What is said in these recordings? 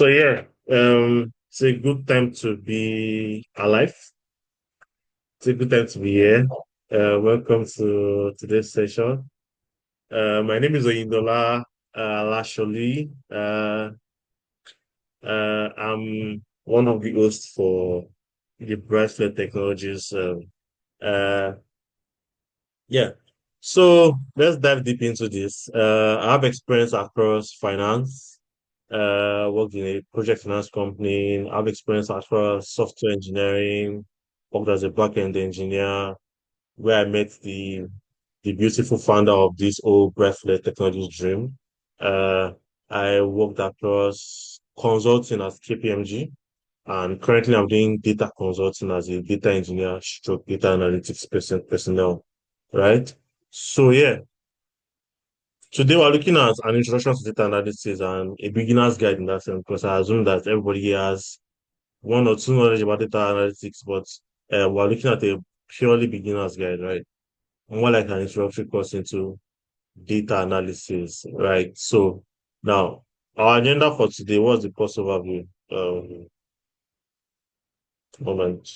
So yeah, it's a good time to be alive. It's a good time to be here. Welcome to today's session. My name is Oyindola Lasholi. I'm one of the hosts for the Brightflare Technologies. Uh, yeah. So let's dive deep into this. I have experience across finance. Worked in a project finance company. I've experience across software engineering. Worked as a back-end engineer, where I met the beautiful founder of this old Brightflare Technologies dream. Uh, I worked across consulting at KPMG, and currently I'm doing data consulting as a data engineer, stroke data analytics personnel, right? So yeah, today we're looking at an introduction to data analysis and a beginner's guide in that sense, because I assume that everybody here has one or two knowledge about data analytics, but we're looking at a purely beginner's guide, right? More like an introductory course into data analysis, right? So now our agenda for today was the course overview. Moment.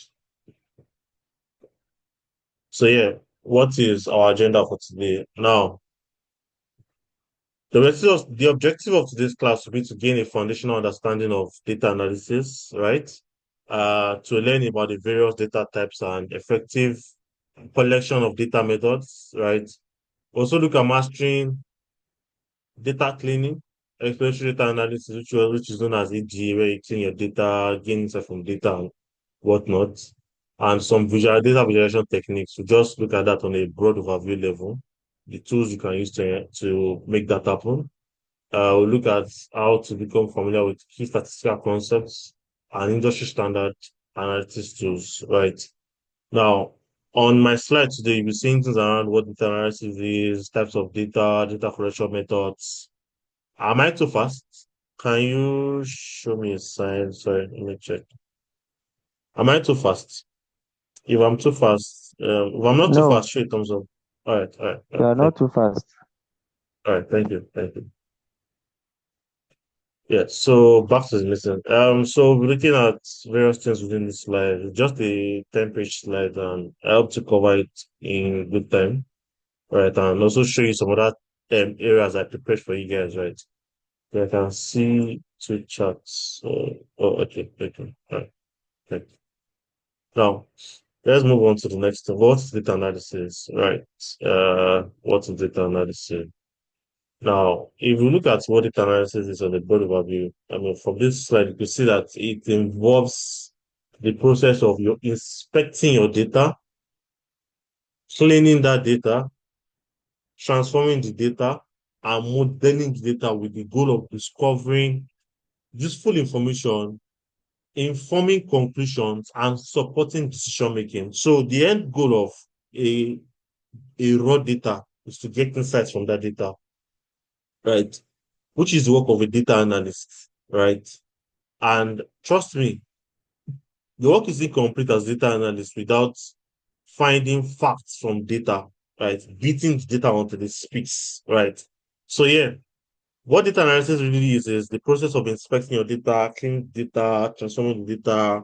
So yeah, what is our agenda for today? Now, the objective of today's class will be to gain a foundational understanding of data analysis, right? To learn about the various data types and effective collection of data methods, right? Also look at mastering data cleaning, exploratory data analysis, which is known as EDA, where you clean your data, gain insight from data and whatnot, and some data visualization techniques. We just look at that on a broad overview level, the tools you can use to make that happen. We'll look at how to become familiar with key statistical concepts and industry standard analytics tools, right? Now, on my slide today, you'll be seeing things around what data analysis is, types of data, data collection methods. Am I too fast? Can you show me a sign? Sorry, let me check. Am I too fast? If I'm too fast, if I'm not too No, fast, show a thumbs up. All right, all right, all you right. are Thank not you. too fast. All right, thank you, thank you. Yeah, so back to the lesson. So we're looking at various things within this slide. It's just a 10-page slide, and I hope to cover it in good time, right? And also show you some other areas I prepared for you guys, right? So I can see two charts. Okay, okay, all right. Okay. Now, let's move on to the next thing. What's data analysis? Right. What's data analysis? Now, if you look at what data analysis is on the broad overview, I mean, from this slide, you can see that it involves the process of your inspecting your data, cleaning that data, transforming the data, and modeling the data with the goal of discovering useful information, informing conclusions, and supporting decision making. So the end goal of a, a raw data is to get insights from that data, right? Which is the work of a data analyst, right? And trust me, the work is incomplete as data analyst without finding facts from data, right? Beating the data until it speaks, right? So yeah, what data analysis really is the process of inspecting your data, cleaning data, transforming the data,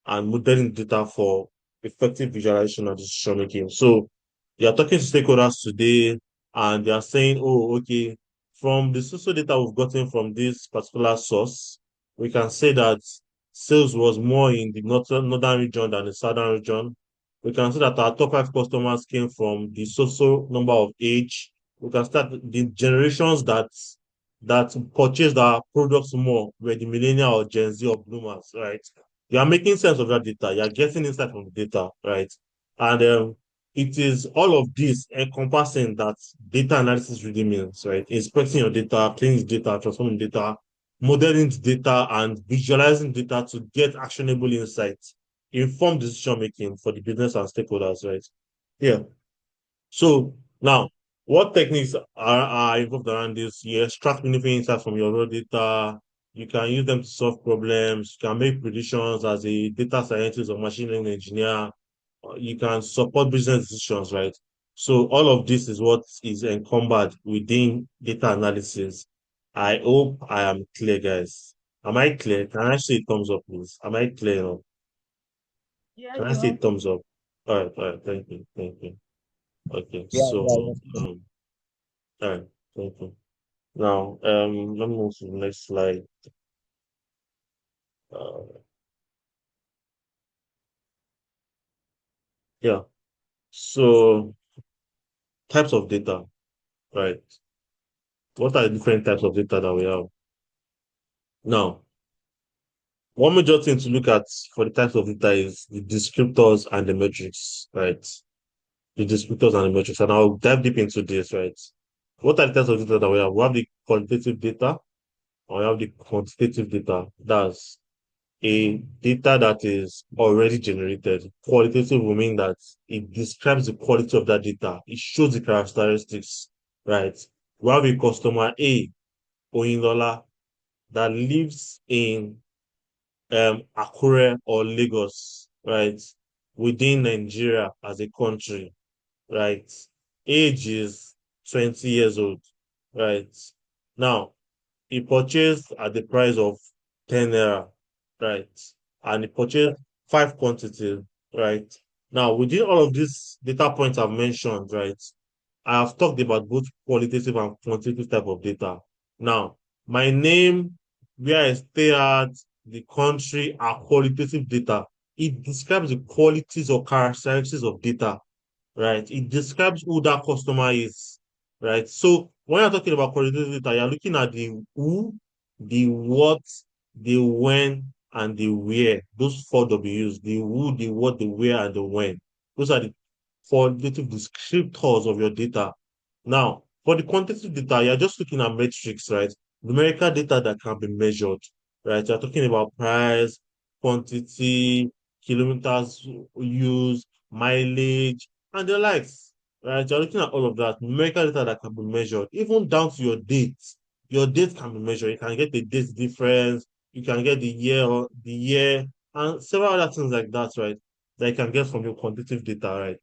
and modeling data for effective visualization and decision making. So you're talking to stakeholders today and they are saying, oh, okay, from the social data we've gotten from this particular source, we can say that sales was more in the northern region than the southern region. We can say that our top five customers came from the social number of age. We can start the generations that purchased our products more were the millennial or Gen Z or bloomers, right? You are making sense of that data. You are getting insight from the data, right? And it is all of this encompassing that data analysis really means, right? Inspecting your data, cleaning the data, transforming data, modeling the data, and visualizing data to get actionable insights, inform decision making for the business and stakeholders, right? Yeah. So now, what techniques are involved around this? You extract meaningful insights from your raw data. You can use them to solve problems. You can make predictions as a data scientist or machine learning engineer. You can support business decisions, right? So all of this is what is encumbered within data analysis. I hope I am clear, guys. Am I clear? Can I see a thumbs up, please? Am I clear now? Yeah, Can I you see a are. thumbs up? All right. Thank you. Thank you. Okay. Yeah, yeah, So, yeah. all right. Thank you. Now, let me move to the next slide. Uh, yeah. So, types of data, right? What are the different types of data that we have? Now, one major thing to look at for the types of data is the descriptors and the metrics, right? The descriptors and the metrics. And I'll dive deep into this, right? What are the types of data that we have? We have the qualitative data, and we have the quantitative data. That's a data that is already generated. Qualitative will mean that it describes the quality of that data. It shows the characteristics, right? We have a customer A, Oyinlola, that lives in Akure or Lagos, right? Within Nigeria as a country, right? Age is 20 years old, right? Now, he purchased at the price of 10 naira, right? And he purchased five quantities, right? Now, within all of these data points I've mentioned, right, I have talked about both qualitative and quantitative type of data. Now, my name, where I stay at, the country are qualitative data. It describes the qualities or characteristics of data, right? It describes who that customer is, right? So when you're talking about qualitative data, you're looking at the who, the what, the when, and the where. Those four W's: the who, the what, the where, and the when. Those are the qualitative descriptors of your data. Now, for the quantitative data, you're just looking at metrics, right? Numerical data that can be measured, right? You're talking about price, quantity, kilometers used, mileage, and the likes, right? You're looking at all of that, numerical data that can be measured, even down to your dates. Your date can be measured. You can get the date difference, you can get the year, and several other things like that, right? That you can get from your quantitative data, right?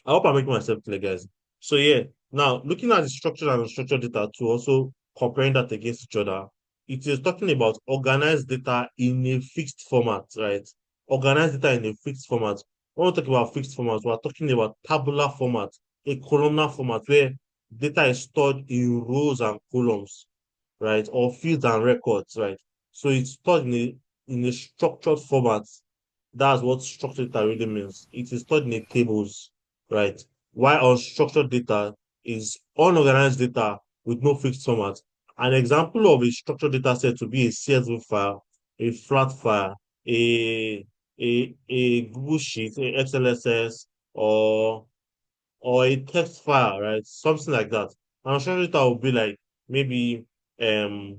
I hope I'm making myself clear, guys. So yeah, now looking at the structured and unstructured data to also comparing that against each other, it is talking about organized data in a fixed format, right? Organized data in a fixed format. When we talk about fixed format, we're talking about tabular format, a columnar format where data is stored in rows and columns, right? Or fields and records, right? So it's stored in a structured format. That's what structured data really means. It is stored in a tables, right? While unstructured data is unorganized data with no fixed format. An example of a structured data set to be a CSV file, a flat file, a a Google Sheet, a XLSS, or a text file, right? Something like that. And unstructured data will be like maybe um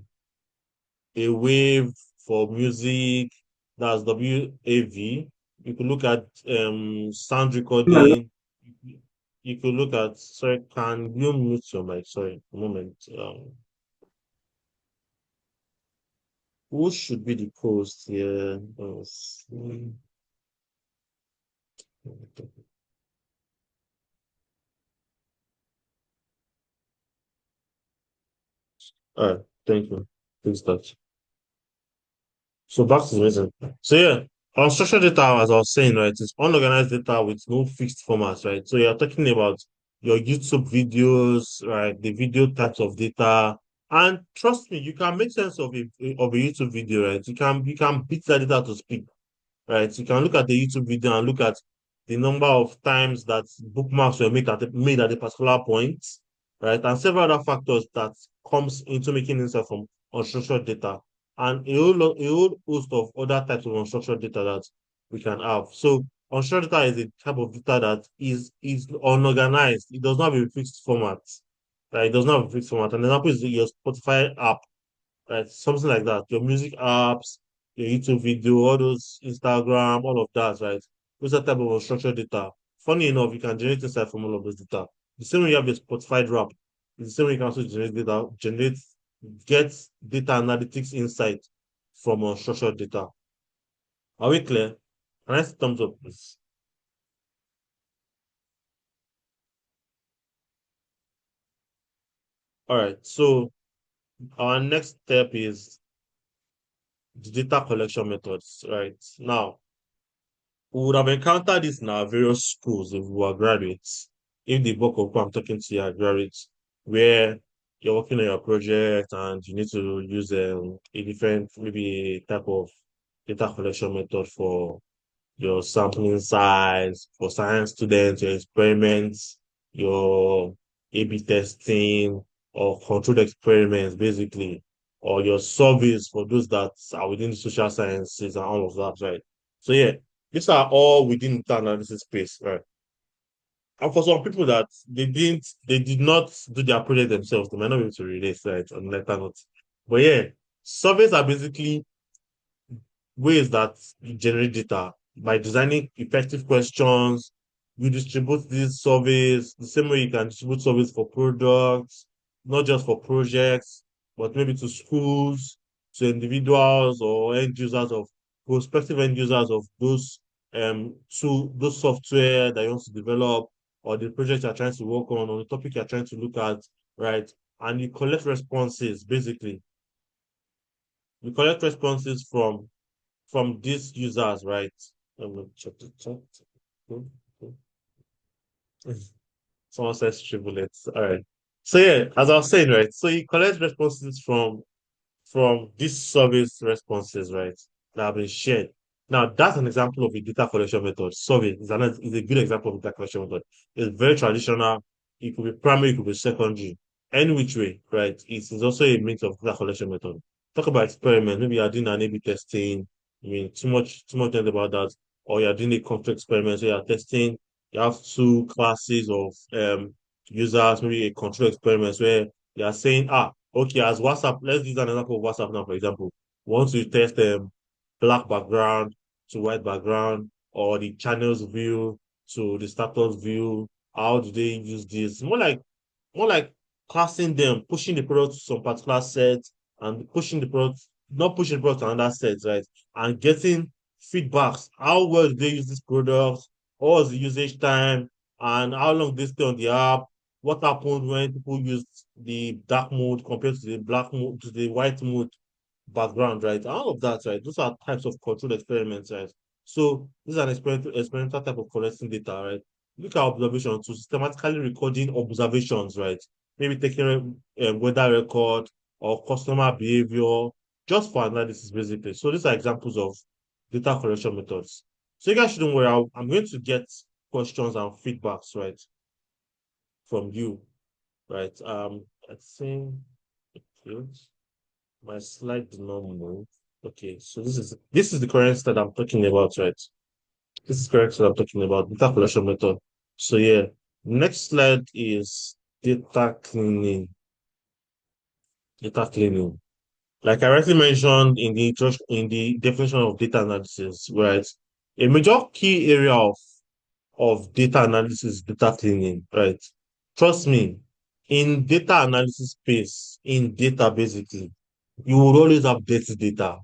a wave for music, that's WAV. You could look at sound recording. You could look at, sorry, can you mute your mic? Sorry, a moment. Who should be the host here? All right, thank you. Please start. So back to the meeting. So yeah, unstructured data, as I was saying, right, is unorganized data with no fixed format, right? So you're talking about your YouTube videos, right? The video types of data. And trust me, you can make sense of a YouTube video, right? You can beat that data to speak, right? You can look at the YouTube video and look at the number of times that bookmarks were made at a particular point, right? And several other factors that comes into making insight from unstructured data, and a whole host of other types of unstructured data that we can have. So unstructured data is a type of data that is unorganized. It does not have a fixed format. Right? It does not have a fixed format. An example is your Spotify app, right? Something like that. Your music apps, your YouTube video, all those Instagram, all of that, right? Those are type of unstructured data. Funny enough, you can generate insight from all of this data. The same way you have your Spotify drop, it's the same way you can also get data analytics insight from unstructured data. Are we clear? Nice thumbs up, please. All right. So our next step is the data collection methods, right? Now, we would have encountered this in our various schools if we were graduates. If the bulk of who I'm talking to are graduates, where you're working on your project and you need to use a different, maybe a type of data collection method for your sampling size, for science students, your experiments, your A/B testing, or controlled experiments, basically, or your surveys for those that are within the social sciences and all of that, right? So yeah, these are all within the analysis space, right? And for some people that they did not do their project themselves, they might not be able to relate, right, on letter notes. But yeah, surveys are basically ways that you generate data by designing effective questions. You distribute these surveys the same way you can distribute surveys for products, not just for projects, but maybe to schools, to individuals or end users of prospective end users of those software that you want to develop or the project you're trying to work on or the topic you're trying to look at, right? And you collect responses basically. You collect responses from these users, right? Let me check the chat. Hmm, hmm. Someone says triplets. All right. So yeah, as I was saying, right? So you collect responses from these service responses, right, that have been shared. Now, that's an example of a data collection method. Survey is a good example of data collection method. It's very traditional. It could be primary, it could be secondary. Any which way, right? It is also a means of data collection method. Talk about experiment. Maybe you're doing an A/B testing. I mean, too much knowledge about that. Or you're doing a control experiment. So you're testing. You have two classes of users, maybe a control experiment where you are saying, okay, as WhatsApp, let's use an example of WhatsApp now, for example. Once you test black background to white background or the channels view to the status view, how do they use this? More like classing them, pushing the product to some particular set and pushing the product, not pushing the product to another set, right? And getting feedbacks. How well do they use this product? What was the usage time? And how long they stay on the app? What happened when people used the dark mode compared to the black mode to the white mode background, right? All of that, right? Those are types of controlled experiments, right? So this is an experimental type of collecting data, right? Look at observation to systematically recording observations, right? Maybe taking a weather record or customer behavior just for analysis, basically. So these are examples of data collection methods. So you guys shouldn't worry. I'm going to get questions and feedbacks, right, from you, right? I think okay, my slide did not move. Okay, so this is the current that I'm talking about, right? This is correct that I'm talking about data collection method. So yeah, next slide is data cleaning. Data cleaning. Like I already mentioned in the definition of data analysis, right? A major key area of data analysis is data cleaning, right? Trust me, in data analysis space, in data basically, you will always have dirty data.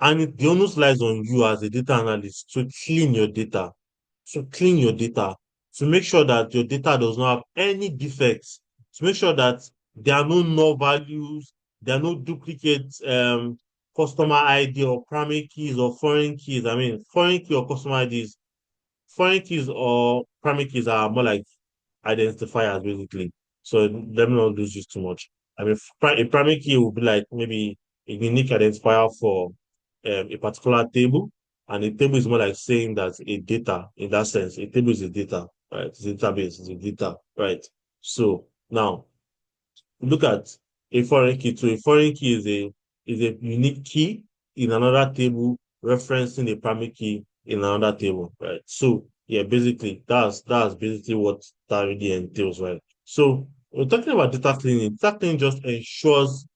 And the onus lies on you as a data analyst to clean your data, to clean your data, to make sure that your data does not have any defects, to make sure that there are no null values, there are no duplicate customer ID or primary keys or foreign keys. I mean, foreign key or customer IDs, foreign keys or primary keys are more like identifiers basically. So let me not lose this too much. I mean, a primary key would be like maybe a unique identifier for a particular table, and a table is more like saying that a data in that sense. A table is a data, right? It's a database, it's a data, right? So now look at a foreign key. So a foreign key is a unique key in another table referencing a primary key in another table, right? So yeah, basically that's basically what that really entails, right? So we're talking about data cleaning. Data cleaning just ensures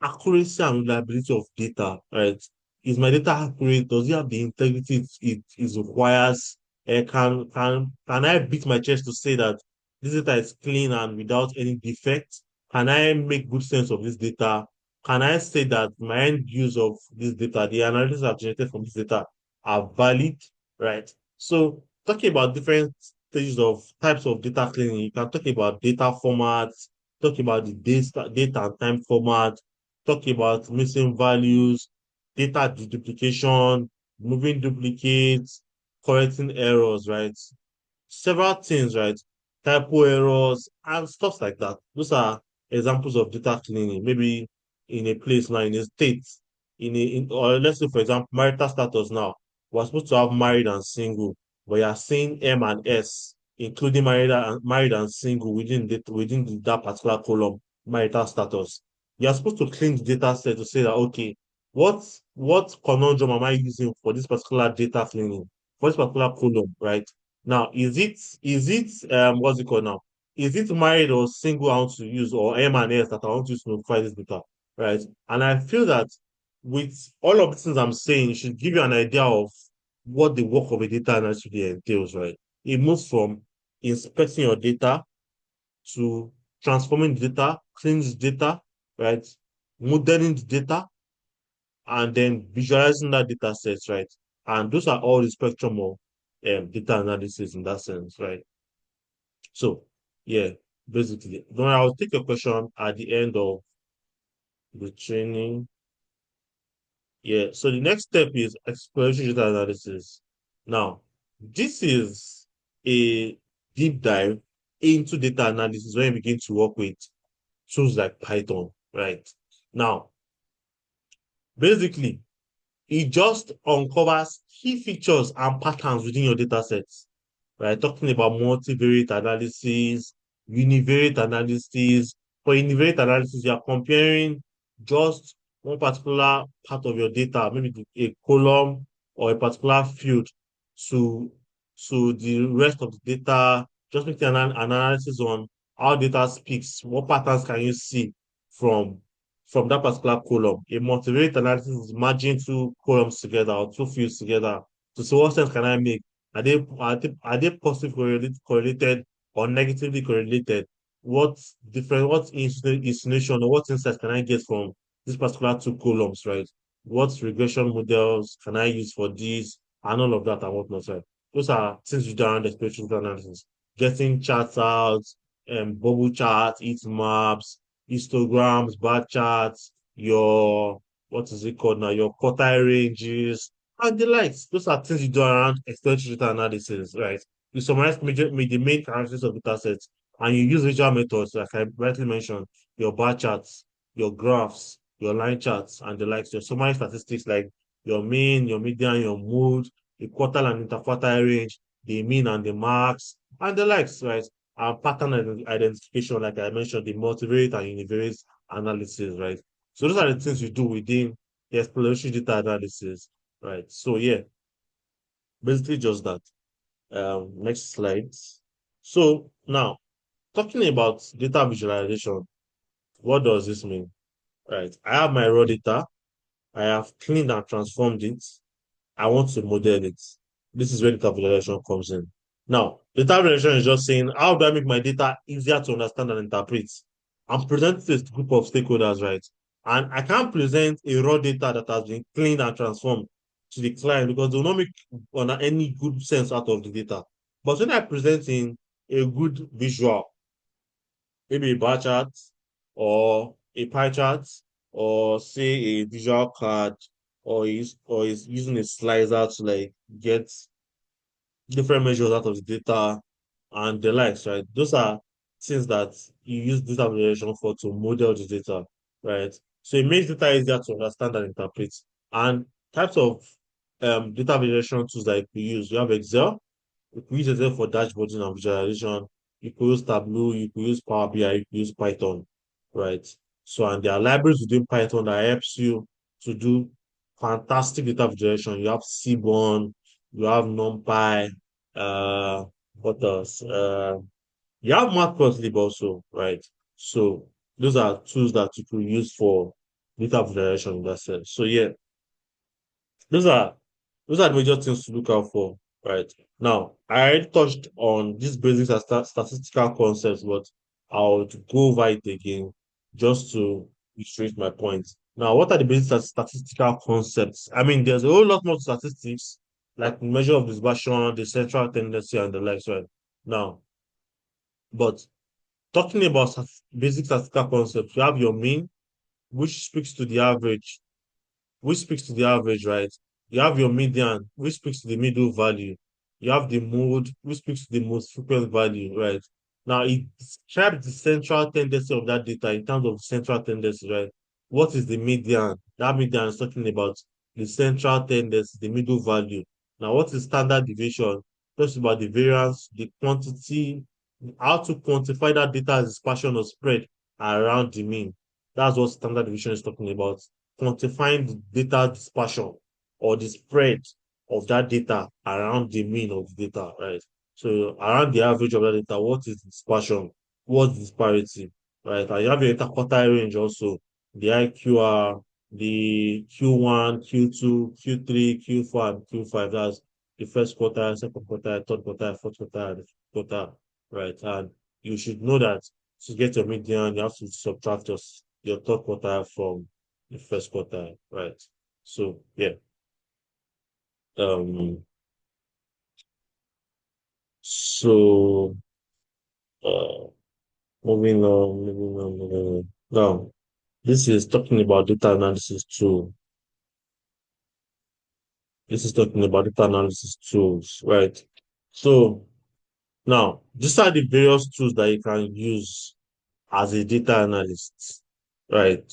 accuracy and reliability of data, right? Is my data accurate? Does it have the integrity it requires? Can I beat my chest to say that this data is clean and without any defect? Can I make good sense of this data? Can I say that my end use of this data, the analysis I've generated from this data are valid, right? So talking about different stages of types of data cleaning, you can talk about data formats, talk about the data and time format, talk about missing values, data duplication, moving duplicates, correcting errors, right? Several things, right? Typo errors and stuff like that. Those are examples of data cleaning. Maybe in a place now, in a state, or let's say, for example, marital status now. We're supposed to have married and single, but you are saying M and S, including married and single that particular column, marital status. You are supposed to clean the data set to say that, okay, what conundrum am I using for this particular data cleaning, for this particular column, right? Now, is it what's it called now? Is it married or single I want to use, or M and S that I want to use to notify this data, right? And I feel that with all of the things I'm saying, it should give you an idea of what the work of a data analyst really entails, right? It moves from inspecting your data to transforming the data, cleaning the data, right? Modeling the data, and then visualizing that data set, right? And those are all the spectrum of data analysis in that sense, right? So, yeah, basically, then I'll take a question at the end of the training. Yeah, so the next step is exploratory data analysis. Now, this is a deep dive into data analysis when you begin to work with tools like Python, right? Now, basically, it just uncovers key features and patterns within your data sets. Right? Talking about multivariate analysis, univariate analysis. For univariate analysis, you are comparing just one particular part of your data, maybe a column or a particular field to, to the rest of the data, just making an analysis on how data speaks, what patterns can you see from that particular column. A multivariate analysis is merging two columns together or two fields together to see what sense can I make. Are they positive correlated or negatively correlated? What insinuation or what insights can I get from this particular two columns, right? What regression models can I use for these and all of that and whatnot, right? Those are things you do around experiential analysis. Getting charts out, bubble charts, heat maps, histograms, bar charts, your what is it called now? Your quartile ranges, and the likes. Those are things you do around exploratory data analysis, right? You summarize the main characteristics of data sets and you use visual methods, like I rightly mentioned, your bar charts, your graphs, your line charts, and the likes. Your summary statistics like your mean, your median, your mode, the quartile and interquartile range, the mean and the marks, and the likes, right? And pattern identification, like I mentioned, the multivariate and univariate analysis, right? So those are the things you do within the exploratory data analysis, right? So yeah, basically just that. Next slide. So now, talking about data visualization, what does this mean? Right. I have my raw data. I have cleaned and transformed it. I want to model it. This is where data visualization comes in. Now, data visualization is just saying, how do I make my data easier to understand and interpret? I'm presenting to a group of stakeholders, right? And I can't present a raw data that has been cleaned and transformed to the client because they will not make any good sense out of the data. But when I present in a good visual, maybe a bar chart or a pie chart or say a visual card or is using a slicer to like get different measures out of the data and the likes, right? Those are things that you use data visualization for to model the data, right? So it makes data easier to understand and interpret. And types of data visualization tools that you use, you have Excel. You could use Excel for dashboarding and visualization. You could use Tableau, you could use Power BI, you could use Python, right? So, and there are libraries within Python that helps you to do fantastic data visualization. You have Seaborn, you have NumPy, uh, what else? You have Matplotlib also, right? So, those are tools that you could use for data visualization in that sense. So, yeah, those are those are the major things to look out for, right? Now, I already touched on these basic statistical concepts, but I'll go over it again just to illustrate my point. Now, what are the basic statistical concepts? I mean, there's a whole lot more statistics, like measure of dispersion, the central tendency, and the likes, right? Now, but talking about basic statistical concepts, you have your mean, which speaks to the average which speaks to the average, right? You have your median, which speaks to the middle value. You have the mode, which speaks to the most frequent value, right? Now, it describes the central tendency of that data in terms of central tendency, right? What is the median? That median is talking about the central tendency, the middle value. Now, what is standard deviation? Talks about the variance, the quantity, how to quantify that data dispersion or spread around the mean. That's what standard deviation is talking about. Quantifying the data dispersion or the spread of that data around the mean of the data, right? So around the average of that data, what is the dispersion? What's the disparity, right? And you have your interquartile range also, the IQR, the Q1, Q2, Q3, Q4, and Q5. That's the first quarter, second quarter, third quarter, fourth quarter, and fifth quarter, right? And you should know that to get your median, you have to subtract your third quarter from the first quarter, right? So yeah. Um so uh moving on. Now, this is talking about data analysis tool. This is talking about data analysis tools, right? So now these are the various tools that you can use as a data analyst, right?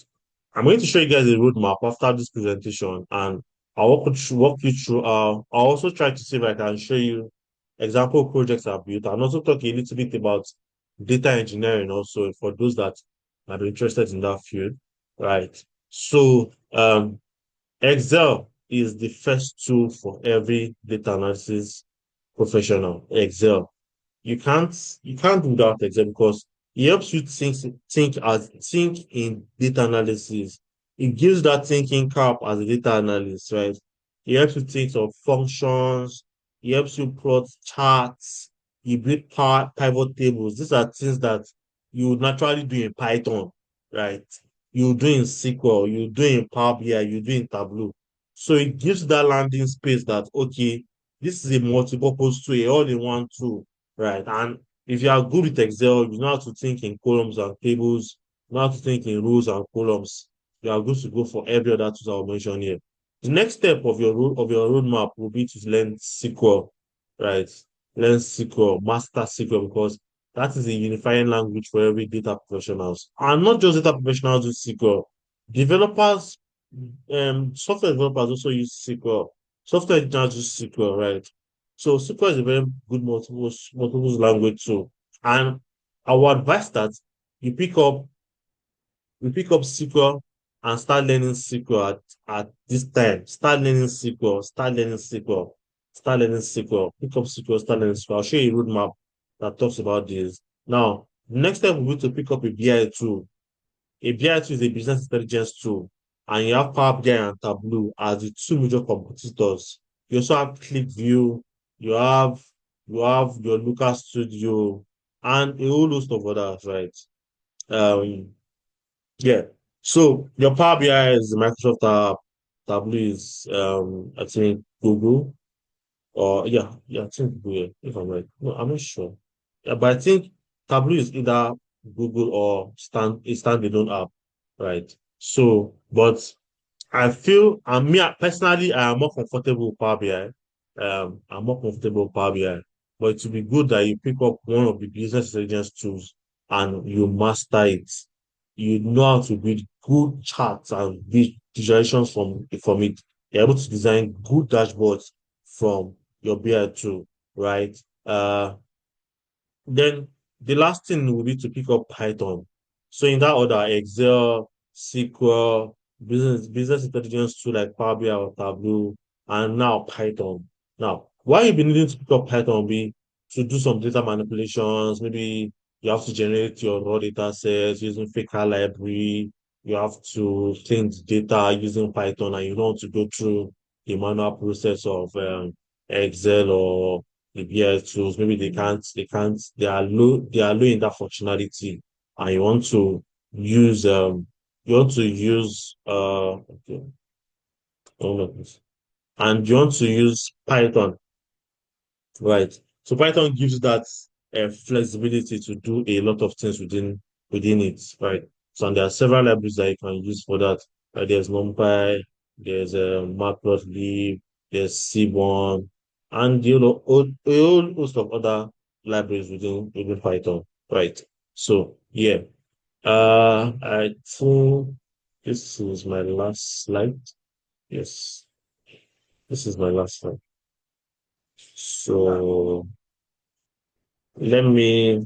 I'm going to show you guys a roadmap after this presentation, and walk you through. I'll also try to see if I can show you example projects I've built, and also talk a little bit about data engineering also for those that are interested in that field, right? So, Excel is the first tool for every data analysis professional. Excel, you can't do without Excel because it helps you think in data analysis. It gives that thinking cap as a data analyst, right? It helps you think of functions. It helps you plot charts. You build pivot tables. These are things that you would naturally do in Python, right? You do in SQL, you do in Power BI, you do in Tableau. So it gives that landing space that okay, this is a multi-purpose tool, a all-in-one tool, right? And if you are good with Excel, you know how to think in columns and tables, you know how to think in rows and columns. You are good to go for every other tool I'll mention here. The next step of your roadmap will be to learn SQL, right? Learn SQL, master SQL, because that is a unifying language for every data professionals. And not just data professionals use SQL. Developers, software developers also use SQL. Software engineers use SQL, right? So SQL is a very good multiple language too. And I would advise that you pick up you pick up SQL and start learning SQL at this time. Start learning SQL, start learning SQL, start learning SQL, pick up SQL, start learning SQL. I'll show you a roadmap that talks about this. Now, the next step will be to pick up a BI tool. A BI tool is a business intelligence tool, and you have Power BI and Tableau as the two major competitors. You also have ClickView, you have your Looker Studio, and a whole host of others, right? Um, yeah. So your Power BI is Microsoft Tableau is I think Google, or yeah, I think Google, if I'm right. No, I'm not sure. Yeah, but I think Tableau is either Google or a standalone app, right? So, but I feel, personally, I am more comfortable with Power BI. I'm more comfortable with Power BI, but it would be good that you pick up one of the business intelligence tools and you master it. You know how to build good charts and visualizations from it. You're able to design good dashboards from your BI tool, right? Then the last thing will be to pick up Python. So in that order, Excel, SQL, business intelligence tool like Power BI or Tableau, and now Python. Now, why you been needing to pick up Python will be to do some data manipulations. Maybe you have to generate your raw data sets using Faker library. You have to clean the data using Python, and you don't want to go through the manual process of Excel or the BI tools. Maybe they are low in that functionality, and you want to use okay, hold on, please. And you want to use Python, right? So Python gives that flexibility to do a lot of things within it, right? So and there are several libraries that you can use for that. There's NumPy, there's Matplotlib, there's Seaborn, and you know a whole host of other libraries within Python, right? So yeah, I think this is my last slide. Yes, this is my last slide. So let me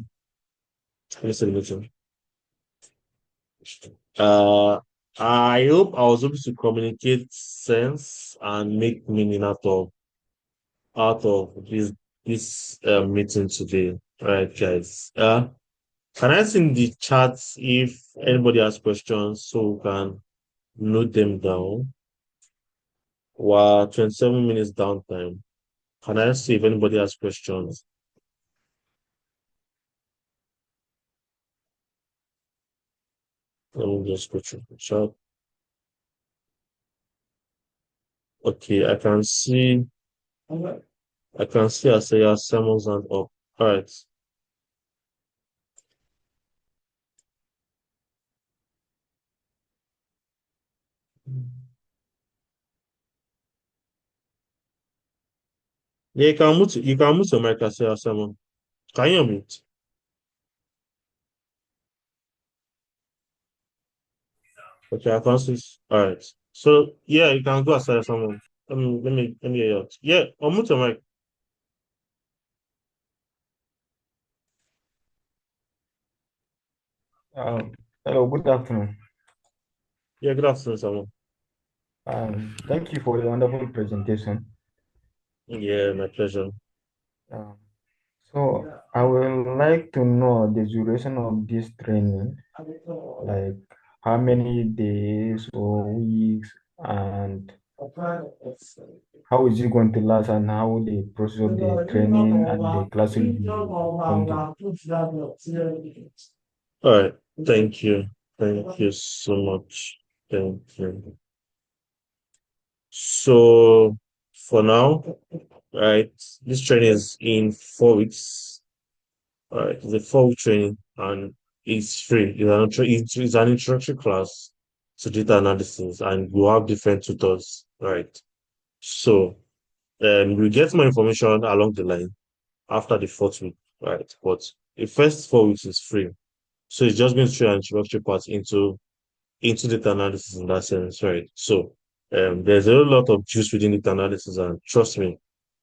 say the meeting. Uh, I hope I was able to communicate sense and make meaning out of this meeting today. All right, guys. Can I see in the chat if anybody has questions so we can note them down? Wow, 27 minutes downtime. Can I see if anybody has questions? Let me just go through the chat. Okay, I can see Isaiah Samuel's hand up. All right. Yeah, you can mute your mic, Isaiah Samuel. Can you mute? Okay, I can see. All right. So yeah, you can go Isaiah Samuel. Let me hear you out. Yeah, unmute your mic. Um, Hello, good afternoon. Yeah, good afternoon, Samuel. Thank you for the wonderful presentation. Yeah, my pleasure. Um, so I would like to know the duration of this training, like how many days or weeks, and how is it going to last, and how the process of the training and the class will be conducted. All right. Thank you. Thank you so much. Thank you. So for now, right, this training is in 4 weeks. All right, it's a 4 week training and it's free. It's an introductory class to data analysis, and we'll have different tutors. Right. So we get more information along the line after the 4th week, right? But the first 4 weeks is free. So it's just going to show an introductory part into data analysis in that sense, right? So there's a lot of juice within data analysis, and trust me,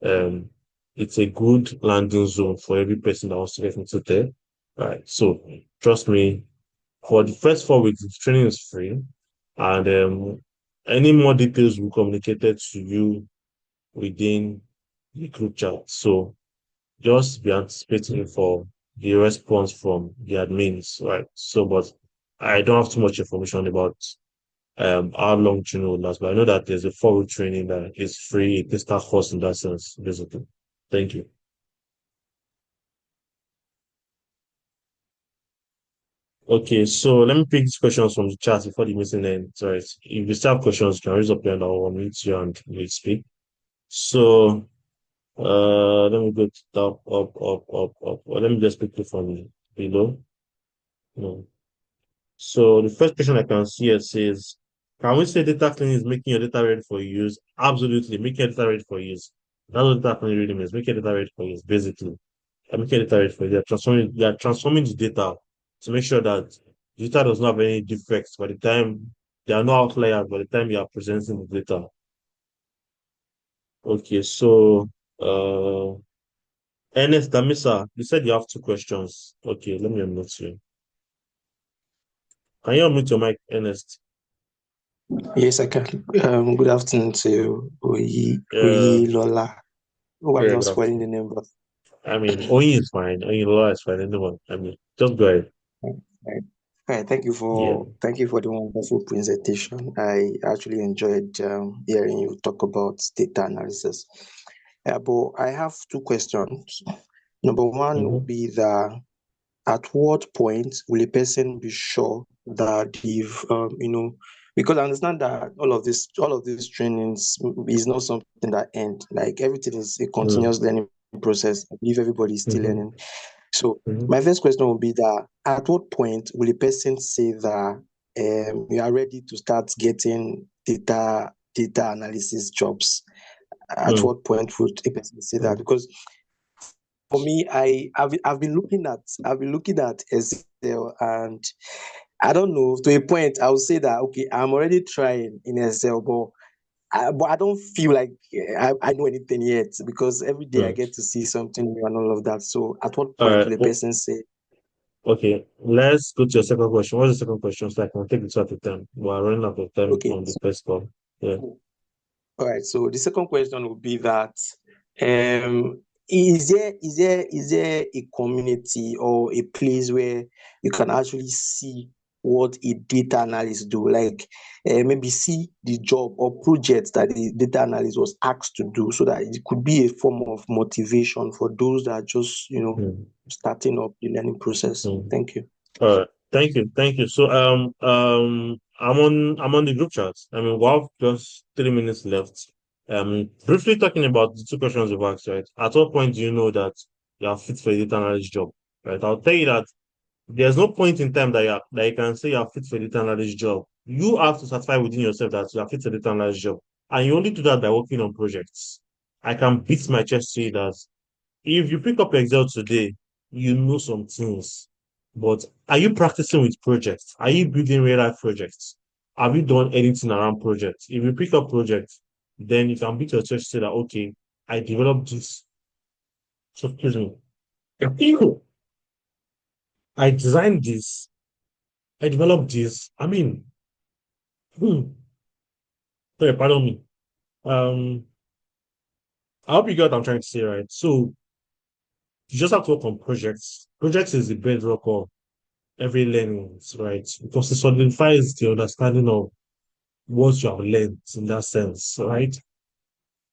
um, it's a good landing zone for every person that wants to get into there, right? So trust me, for the first 4 weeks, the training is free, and any more details will be communicated to you within the group chat. So just be anticipating for the response from the admins, right? So, but I don't have too much information about how long training will last, but I know that there's a 4 week training that is free. It can start course in that sense, basically. Thank you. Okay, so let me pick these questions from the chat before the meeting ends. Right. If you still have questions, you can raise up your hand, I'll unmute you and we'll speak. So let me go to top, up. Well, let me just pick it from below. No. So the first question I can see here says, can we say data cleaning is making your data ready for use? Absolutely, making your data ready for use. That's what data cleaning really means. Making your data ready for use, basically. Making your data ready for use. They are transforming the data to make sure that the data does not have any defects by the time there are no outliers by the time you are presenting the data. Okay, so uh Ernest Damisa, you said you have two questions. Okay, let me unmute you. Can you unmute your mic, Ernest? Yes, I can. Good afternoon to Uh, Lola. Oh, I'm yeah, not good spoiling afternoon. the name, but I mean, Oyin is fine. Oyin Lola is fine. Anyone. I mean, just go ahead. right. Right. Thank you Yeah. for the wonderful presentation. I actually enjoyed hearing you talk about data analysis. But I have two questions. Number one will Mm-hmm. be that at what point will a person be sure that they've because I understand that all of these trainings is not something that end, like everything is a continuous learning process. I believe everybody is still Mm-hmm. learning. So Mm-hmm. my first question will be that at what point will a person say that you are ready to start getting data data analysis jobs? At what point would a person say that? Because for me, I've been looking at Excel, and I don't know, to a point I would say that okay, I'm already trying in Excel, but I don't feel like I know anything yet, because every day I Mm. get to see something new and all of that. So at what All point right. will a person say, Okay. Let's go to your second question. What's the second question? So I can take it two at a time. We're running out of time okay, on the first call. Yeah. all right, so the second question would be that is there a community or a place where you can actually see what a data analyst do, like maybe see the job or project that the data analyst was asked to do, so that it could be a form of motivation for those that are just Mm. starting up the learning process. Mm. Thank you. All right. Thank you. So I'm on the group chat. I mean, we have just 3 minutes left. Briefly talking about the two questions you've asked, right? At what point do you know that you are fit for a data analyst job? Right. I'll tell you that there's no point in time that you can say you are fit for a data analyst job. You have to certify within yourself that you are fit for a data analyst job. And you only do that by working on projects. I can beat my chest to say that if you pick up Excel today, you know some things. But are you practicing with projects? Are you building real life projects? Have you done anything around projects? If you pick up projects, then you can beat your chest to say that, okay, I developed this. So, excuse me. I designed this. I developed this. I mean, sorry, pardon me. Um, I hope you get what I'm trying to say, right? So you just have to work on projects. Projects is the bedrock of every learning, right? Because it solidifies the understanding of what you have learned in that sense, right?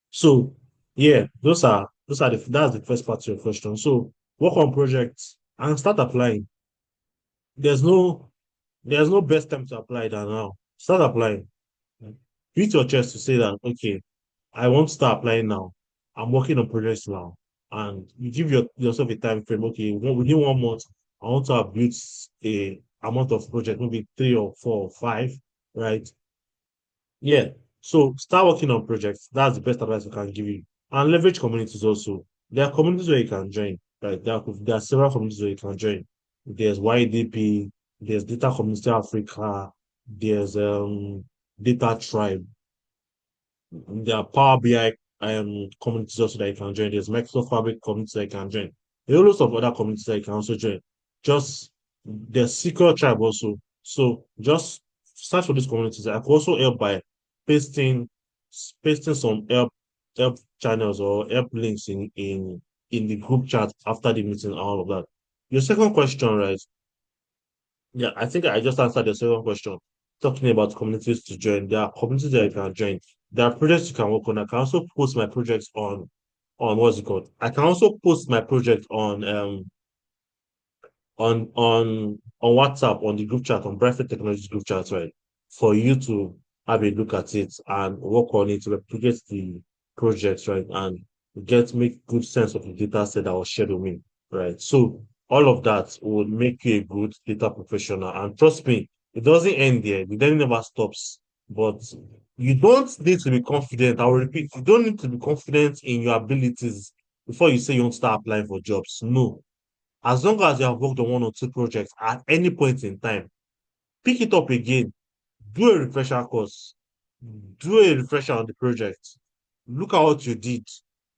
So yeah, that's the first part of your question. So work on projects and start applying. There's no there's no best time to apply than now. Start applying. Beat your chest to say that okay, I want to start applying now. I'm working on projects now. And you give yourself a time frame. Okay, within 1 month, I want to have built a amount of project, maybe 3 or 4 or 5, right? Yeah. So start working on projects. That's the best advice I can give you. And leverage communities also. There are communities where you can join, right? There are several communities where you can join. There's YDP, there's Data Community Africa, there's Data Tribe. There are Power BI communities also that you can join. There's Microsoft Fabric communities that you can join. There are lots of other communities that you can also join. Just there's Secret Tribe also. So just search for these communities. I could also help by pasting pasting some help channels or help links in the group chat after the meeting and all of that. Your second question, right? Yeah, I think I just answered the second question, talking about communities to join. There are communities that you can join. There are projects you can work on. I can also post my projects on what's it called? I can also post my project on WhatsApp on the group chat on Brightflare Technologies group chat, right? For you to have a look at it and work on it to replicate the projects, right? And make good sense of the data set that was shared with me, right? So all of that will make you a good data professional. And trust me, it doesn't end there. The learning never stops. But you don't need to be confident. I will repeat, you don't need to be confident in your abilities before you say you want to start applying for jobs. No, as long as you have worked on 1 or 2 projects at any point in time, pick it up again, do a refresher course, do a refresher on the project, look at what you did,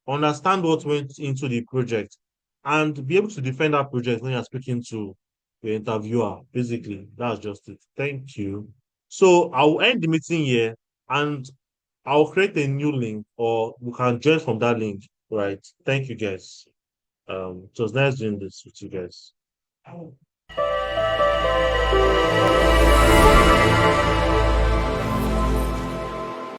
understand what went into the project, and be able to defend that project when you're speaking to your interviewer. Basically, that's just it. Thank you. So I'll end the meeting here and I'll create a new link or we can join from that link. Right. Thank you guys. It was nice doing this with you guys.